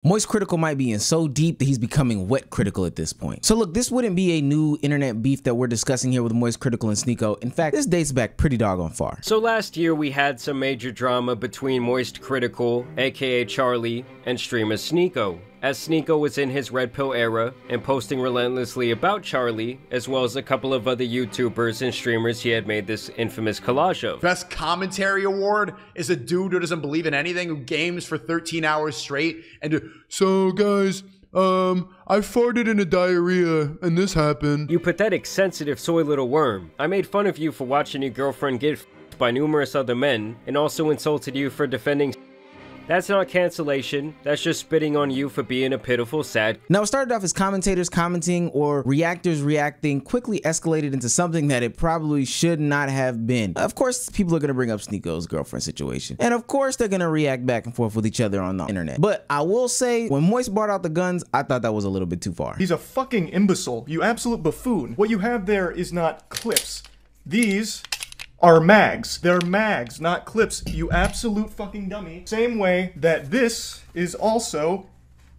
Moist Critical might be in so deep that he's becoming wet critical at this point. So look, this wouldn't be a new internet beef that we're discussing here with Moist Critical and Sneako. In fact, this dates back pretty doggone far. So last year we had some major drama between Moist Critical, aka Charlie, and streamer Sneako, as Sneako was in his Red Pill era and posting relentlessly about Charlie, as well as a couple of other YouTubers and streamers he had made this infamous collage of. Best commentary award is a dude who doesn't believe in anything, who games for 13 hours straight and so guys, I farted in a diarrhea and this happened. You pathetic, sensitive, soy little worm. I made fun of you for watching your girlfriend get f***ed by numerous other men and also insulted you for defending. That's not cancellation, that's just spitting on you for being a pitiful, sad. Now, it started off as commentators commenting or reactors reacting, quickly escalated into something that it probably should not have been. Of course, people are gonna bring up Sneako's girlfriend situation. And of course, they're gonna react back and forth with each other on the internet. But I will say, when Moist brought out the guns, I thought that was a little bit too far. He's a fucking imbecile, you absolute buffoon. What you have there is not clips. These are mags. They're mags, not clips, you absolute fucking dummy. Same way that this is also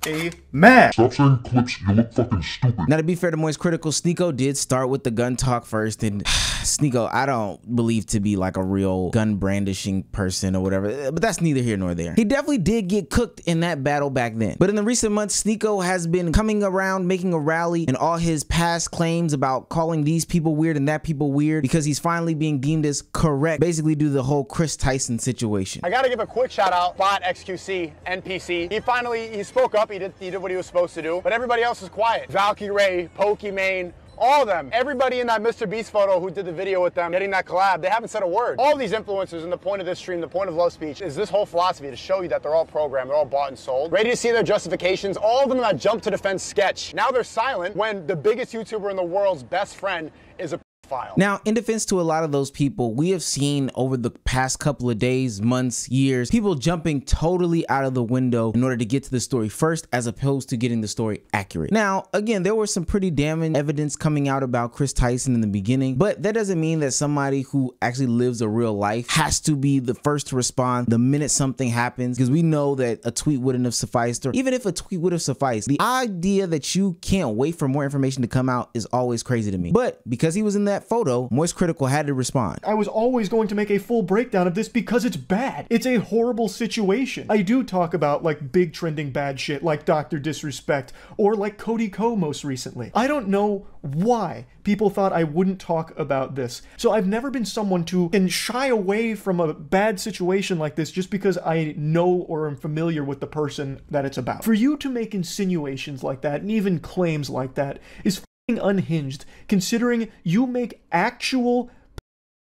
a mag. Stop saying clips, you look fucking stupid. Now, to be fair to Moist Critical, Sneako did start with the gun talk first, and Sneako, I don't believe to be like a real gun brandishing person or whatever, but that's neither here nor there. He definitely did get cooked in that battle back then. But in the recent months, Sneako has been coming around, making a rally, and all his past claims about calling these people weird and that people weird because he's finally being deemed as correct, basically due to the whole Chris Tyson situation. I gotta give a quick shout out, Bot XQC, NPC. He spoke up, he did what he was supposed to do, but everybody else is quiet. Valkyrae, Pokimane, all of them. Everybody in that Mr. Beast photo who did the video with them, getting that collab, they haven't said a word. All these influencers, and the point of this stream, the point of Love Speech, is this whole philosophy to show you that they're all programmed, they're all bought and sold. Ready to see their justifications, all of them that jump to defend Sketch. Now they're silent when the biggest YouTuber in the world's best friend is a file. Now, in defense to a lot of those people, we have seen over the past couple of days, months, years, people jumping totally out of the window in order to get to the story first, as opposed to getting the story accurate. Now, again, there was some pretty damning evidence coming out about Chris Tyson in the beginning, but that doesn't mean that somebody who actually lives a real life has to be the first to respond the minute something happens, because we know that a tweet wouldn't have sufficed, or even if a tweet would have sufficed, the idea that you can't wait for more information to come out is always crazy to me. But because he was in that photo, Moist Critical had to respond. I was always going to make a full breakdown of this because it's bad. It's a horrible situation. I do talk about like big trending bad shit like Dr. Disrespect or like Cody Ko most recently. I don't know why people thought I wouldn't talk about this. So I've never been someone to can shy away from a bad situation like this just because I know or am familiar with the person that it's about. For you to make insinuations like that and even claims like that is unhinged, considering you make actual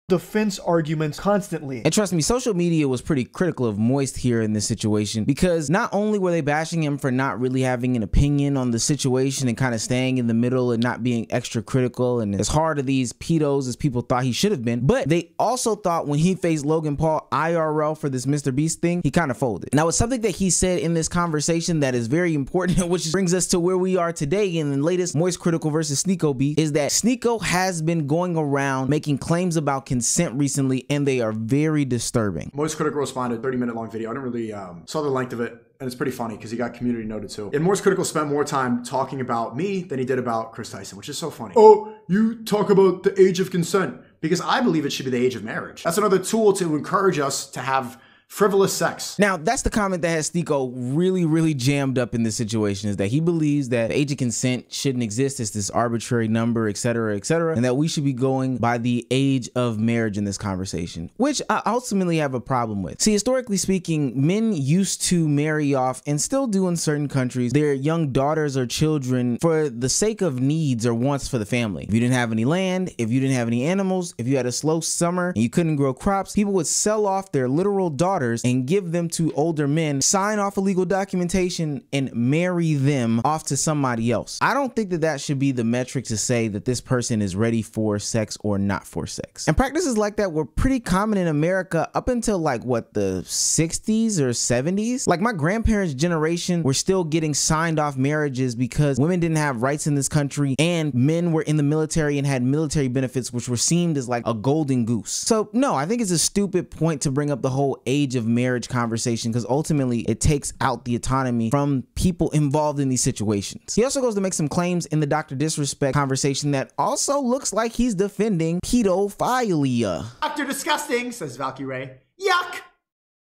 defense arguments constantly. And trust me, social media was pretty critical of Moist here in this situation, because not only were they bashing him for not really having an opinion on the situation and kind of staying in the middle and not being extra critical and as hard of these pedos as people thought he should have been, but they also thought when he faced Logan Paul IRL for this Mr. Beast thing, he kind of folded. Now, it's something that he said in this conversation that is very important, which brings us to where we are today in the latest Moist Critical versus Sneako beef, is that Sneako has been going around making claims about consent recently, and they are very disturbing. Moist Critical responded, 30-minute long video. I didn't really saw the length of it, and it's pretty funny because he got community noted too. And Moist Critical spent more time talking about me than he did about Chris Tyson, which is so funny. Oh, you talk about the age of consent, because I believe it should be the age of marriage. That's another tool to encourage us to have frivolous sex. Now, that's the comment that has Sneako really jammed up in this situation, is that he believes that the age of consent shouldn't exist. It's this arbitrary number, etc., and that we should be going by the age of marriage in this conversation, which I ultimately have a problem with. See, historically speaking, men used to marry off, and still do in certain countries, their young daughters or children for the sake of needs or wants for the family. If you didn't have any land, if you didn't have any animals, if you had a slow summer and you couldn't grow crops, people would sell off their literal daughters and give them to older men, sign off illegal documentation, and marry them off to somebody else. I don't think that that should be the metric to say that this person is ready for sex or not for sex. And practices like that were pretty common in America up until like what, the 60s or 70s? Like my grandparents' generation were still getting signed off marriages because women didn't have rights in this country and men were in the military and had military benefits, which were seen as like a golden goose. So no, I think it's a stupid point to bring up the whole age age of marriage conversation, because ultimately it takes out the autonomy from people involved in these situations. He also goes to make some claims in the Dr. Disrespect conversation that also looks like he's defending pedophilia. Dr. Disgusting, says Valkyrae. Yuck,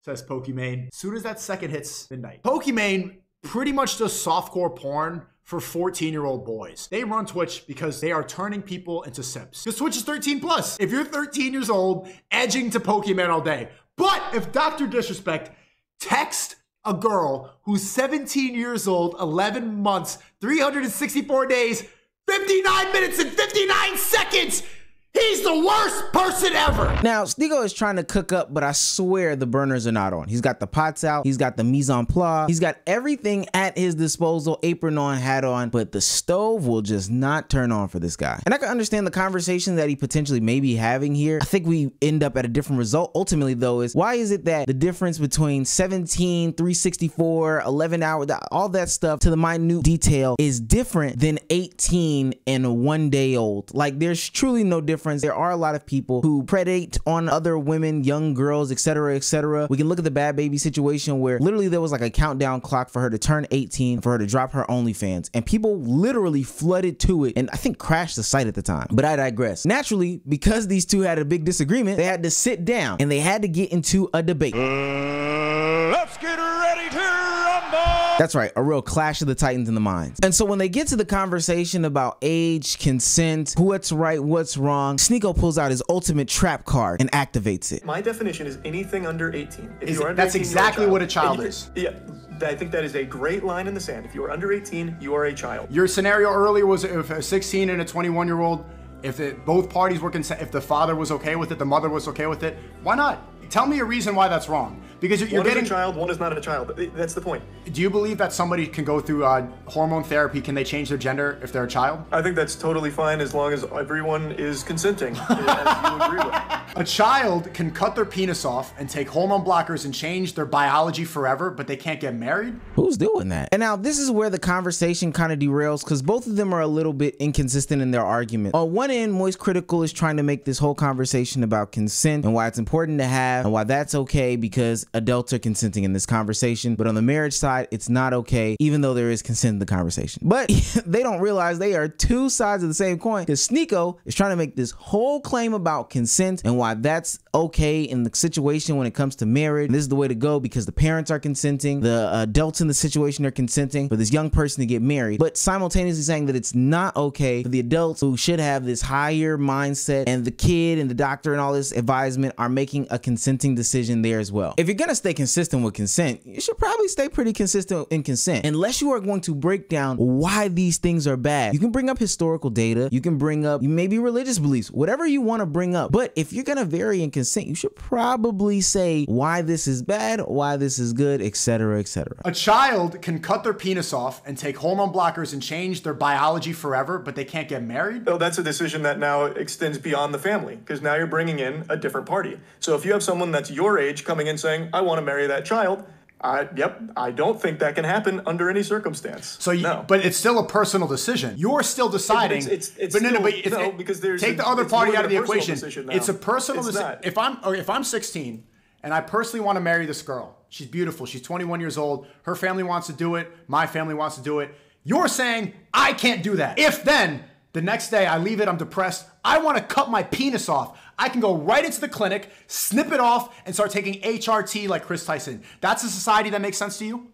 says Pokimane. As soon as that second hits midnight. Pokimane pretty much does softcore porn for 14-year-old boys. They run Twitch because they are turning people into simps. Because Twitch is 13 plus. If you're 13 years old, edging to Pokemon all day. But if Dr. Disrespect texts a girl who's 17 years old, 11 months, 364 days, 59 minutes and 59 seconds, he's the worst person ever. Now, Sneako is trying to cook up, but I swear the burners are not on. He's got the pots out, he's got the mise en place, he's got everything at his disposal, apron on, hat on, but the stove will just not turn on for this guy. And I can understand the conversation that he potentially may be having here. I think we end up at a different result. Ultimately, though, is why is it that the difference between 17, 364, 11 hours, all that stuff to the minute detail is different than 18 and 1 day old? Like, there's truly no difference. There are a lot of people who predate on other women, young girls, etc., etc. We can look at the Bad Baby situation where literally there was like a countdown clock for her to turn 18, for her to drop her OnlyFans, and people literally flooded to it and I think crashed the site at the time. But I digress. Naturally, because these two had a big disagreement, they had to sit down and they had to get into a debate. Let's get ready to rumble! That's right, a real clash of the titans in the minds. And so when they get to the conversation about age, consent, what's right, what's wrong, Sneako pulls out his ultimate trap card and activates it. My definition is anything under 18. If you're under That's 18, exactly you're a what a child. child is. Yeah, I think that is a great line in the sand. If you are under 18, you are a child. Your scenario earlier was if a 16 and a 21-year-old, if both parties were consent, if the father was okay with it, the mother was okay with it, why not? Tell me a reason why that's wrong. Because you're one getting is a child, one is not a child. That's the point. Do you believe that somebody can go through hormone therapy? Can they change their gender if they're a child? I think that's totally fine as long as everyone is consenting, as you agree with. A child can cut their penis off and take hormone blockers and change their biology forever, but they can't get married? Who's doing that? And now this is where the conversation kind of derails because both of them are a little bit inconsistent in their argument. On one end, Moist Critical is trying to make this whole conversation about consent and why it's important to have and why that's okay because adults are consenting in this conversation. But on the marriage side, it's not okay, even though there is consent in the conversation. But they don't realize they are two sides of the same coin because Sneako is trying to make this whole claim about consent and why that's okay in the situation when it comes to marriage. And this is the way to go because the parents are consenting, the adults in the situation are consenting for this young person to get married, but simultaneously saying that it's not okay for the adults who should have this higher mindset and the kid and the doctor and all this advisement are making a consenting decision there as well. If you're gonna stay consistent with consent, you should probably stay pretty consistent in consent unless you are going to break down why these things are bad. You can bring up historical data, you can bring up maybe religious beliefs, whatever you want to bring up, but if you're gonna vary in consent, you should probably say why this is bad, why this is good, etc., etc. A child can cut their penis off and take hormone blockers and change their biology forever, but they can't get married? So that's a decision that now extends beyond the family because now you're bringing in a different party. So if you have someone that's your age coming in saying, I want to marry that child, I don't think that can happen under any circumstance. So, no. But it's still a personal decision. You're still deciding. Because there's take the other party out of the equation. It's a personal decision. If I'm 16 and I personally want to marry this girl, she's beautiful. She's 21 years old. Her family wants to do it. My family wants to do it. You're saying I can't do that. If then the next day I leave it, I'm depressed, I want to cut my penis off, I can go right into the clinic, snip it off, and start taking HRT like Chris Tyson. That's a society that makes sense to you?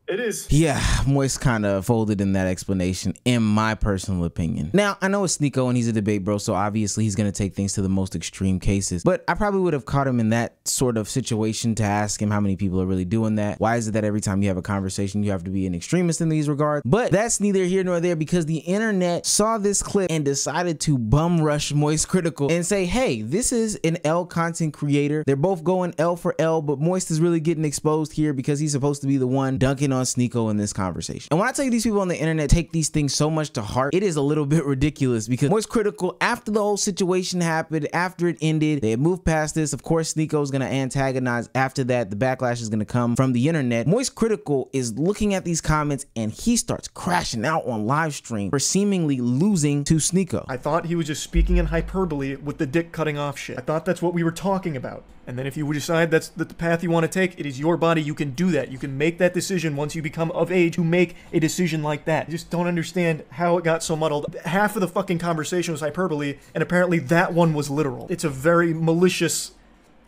It is. Yeah, Moist kind of folded in that explanation, in my personal opinion. Now, I know it's Sneako and he's a debate bro, so obviously he's going to take things to the most extreme cases. But I probably would have caught him in that sort of situation to ask him how many people are really doing that. Why is it that every time you have a conversation, you have to be an extremist in these regards? But that's neither here nor there because the internet saw this clip and decided to bum rush Moist Critical and say, hey, this is an L content creator. They're both going L for L, but Moist is really getting exposed here because he's supposed to be the one dunking on Sneako in this conversation. And when I tell you these people on the internet take these things so much to heart, it is a little bit ridiculous because Moist Critical, after the whole situation happened, after it ended, they had moved past this. Of course, Sneako is going to antagonize after that. The backlash is going to come from the internet. Moist Critical is looking at these comments and he starts crashing out on live stream for seemingly losing to Sneako. I thought he was just speaking in hyperbole with the dick cutting off shit. I thought that's what we were talking about. And then if you decide that's the path you want to take, it is your body. You can do that. You can make that decision once you become of age to make a decision like that. I just don't understand how it got so muddled. Half of the fucking conversation was hyperbole, and apparently that one was literal. It's a very malicious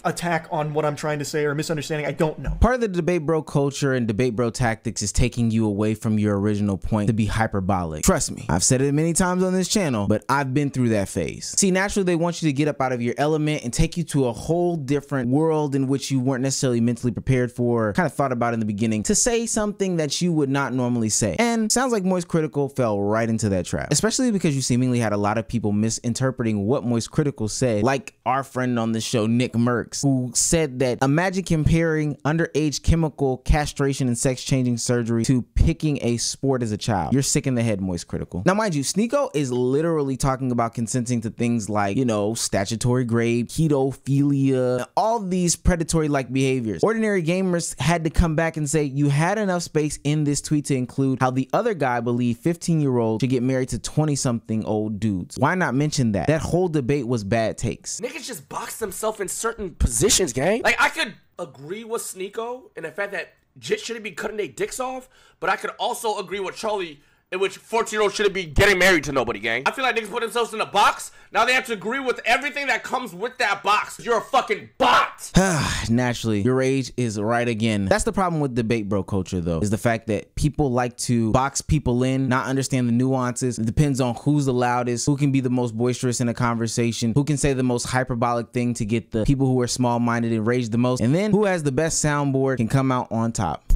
attack on what I'm trying to say or misunderstanding. I don't know. Part of the debate bro culture and debate bro tactics is taking you away from your original point to be hyperbolic. Trust me, I've said it many times on this channel, but I've been through that phase. See, naturally they want you to get up out of your element and take you to a whole different world in which you weren't necessarily mentally prepared for, kind of thought about in the beginning, to say something that you would not normally say. And sounds like Moist Critical fell right into that trap, especially because you seemingly had a lot of people misinterpreting what Moist Critical said, like our friend on the show, Nick Merck, who said that imagine comparing underage chemical castration and sex changing surgery to picking a sport as a child. You're sick in the head, Moist Critical. Now, mind you, Sneako is literally talking about consenting to things like, you know, statutory rape, pedophilia, all these predatory like behaviors. Ordinary gamers had to come back and say you had enough space in this tweet to include how the other guy believed 15-year-olds should get married to 20-something old dudes. Why not mention that? That whole debate was bad takes. Niggas just box themselves in certain positions, gang. Like, I could agree with Sneako in the fact that jits shouldn't be cutting their dicks off, but I could also agree with Charlie in which 14-year-olds shouldn't be getting married to nobody, gang. I feel like niggas put themselves in a box. Now they have to agree with everything that comes with that box. You're a fucking bot. Naturally, your age is right again. That's the problem with debate bro culture, though, is the fact that people like to box people in, not understand the nuances. It depends on who's the loudest, who can be the most boisterous in a conversation, who can say the most hyperbolic thing to get the people who are small-minded enraged the most, and then who has the best soundboard can come out on top.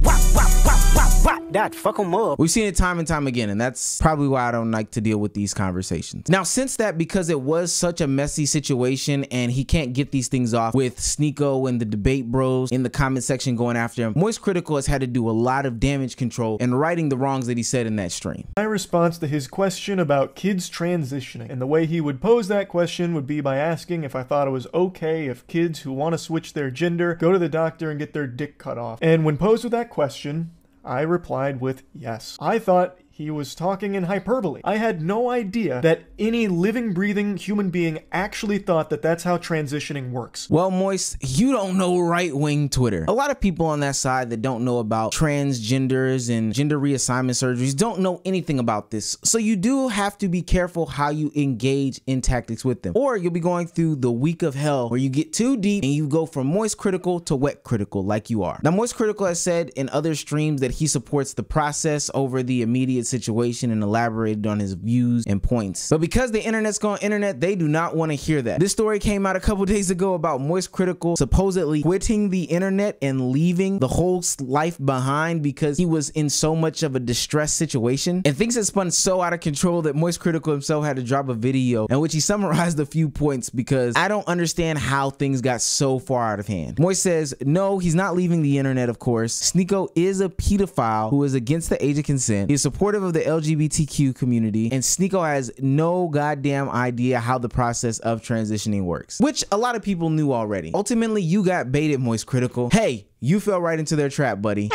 That fuck 'em up. We've seen it time and time again, and that's probably why I don't like to deal with these conversations. Now, since that, because it was such a messy situation and he can't get these things off with Sneako and the debate bros in the comment section going after him, Moist Critical has had to do a lot of damage control and righting the wrongs that he said in that stream. My response to his question about kids transitioning, and the way he would pose that question would be by asking if I thought it was okay if kids who want to switch their gender go to the doctor and get their dick cut off. And when posed with that question, I replied with yes. I thought he was talking in hyperbole. I had no idea that any living, breathing human being actually thought that that's how transitioning works. Well, Moist, you don't know right-wing Twitter. A lot of people on that side that don't know about transgenders and gender reassignment surgeries don't know anything about this. So you do have to be careful how you engage in tactics with them, or you'll be going through the week of hell where you get too deep and you go from Moist Critical to Wet Critical like you are. Now, Moist Critical has said in other streams that he supports the process over the immediate situation and elaborated on his views and points. But because the internet's going internet, they do not want to hear that. This story came out a couple days ago about Moist Critical supposedly quitting the internet and leaving the whole life behind because he was in so much of a distressed situation. And things had spun so out of control that Moist Critical himself had to drop a video in which he summarized a few points because I don't understand how things got so far out of hand. Moist says, no, he's not leaving the internet, of course. Sneako is a pedophile who is against the age of consent. He is supportive of the LGBTQ community, and Sneako has no goddamn idea how the process of transitioning works, which a lot of people knew already. Ultimately, you got baited, Moist Critical. Hey, you fell right into their trap, buddy.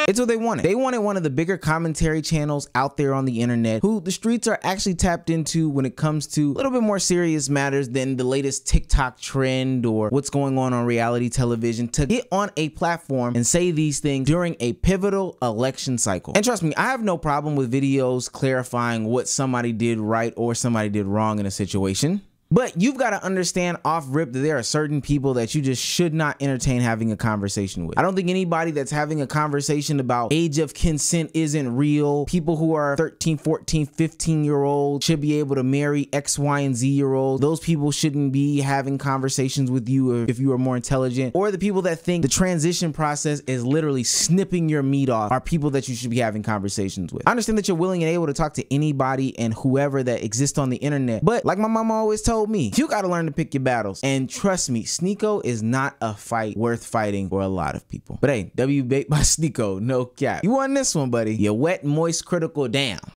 It's what they wanted. They wanted one of the bigger commentary channels out there on the internet who the streets are actually tapped into when it comes to a little bit more serious matters than the latest TikTok trend or what's going on reality television, to get on a platform and say these things during a pivotal election cycle. And trust me, I have no problem with videos clarifying what somebody did right or somebody did wrong in a situation. But you've got to understand off rip that there are certain people that you just should not entertain having a conversation with. I don't think anybody that's having a conversation about age of consent isn't real. People who are 13, 14, 15-year-olds should be able to marry X, Y, and Z-year-olds. Those people shouldn't be having conversations with you if you are more intelligent. Or the people that think the transition process is literally snipping your meat off are people that you should be having conversations with. I understand that you're willing and able to talk to anybody and whoever that exists on the internet. But like my mama always told me, you got to learn to pick your battles. And trust me, Sneako is not a fight worth fighting for a lot of people. But hey, W bait by Sneako, no cap. You won this one, buddy. You wet, Moist Critical down.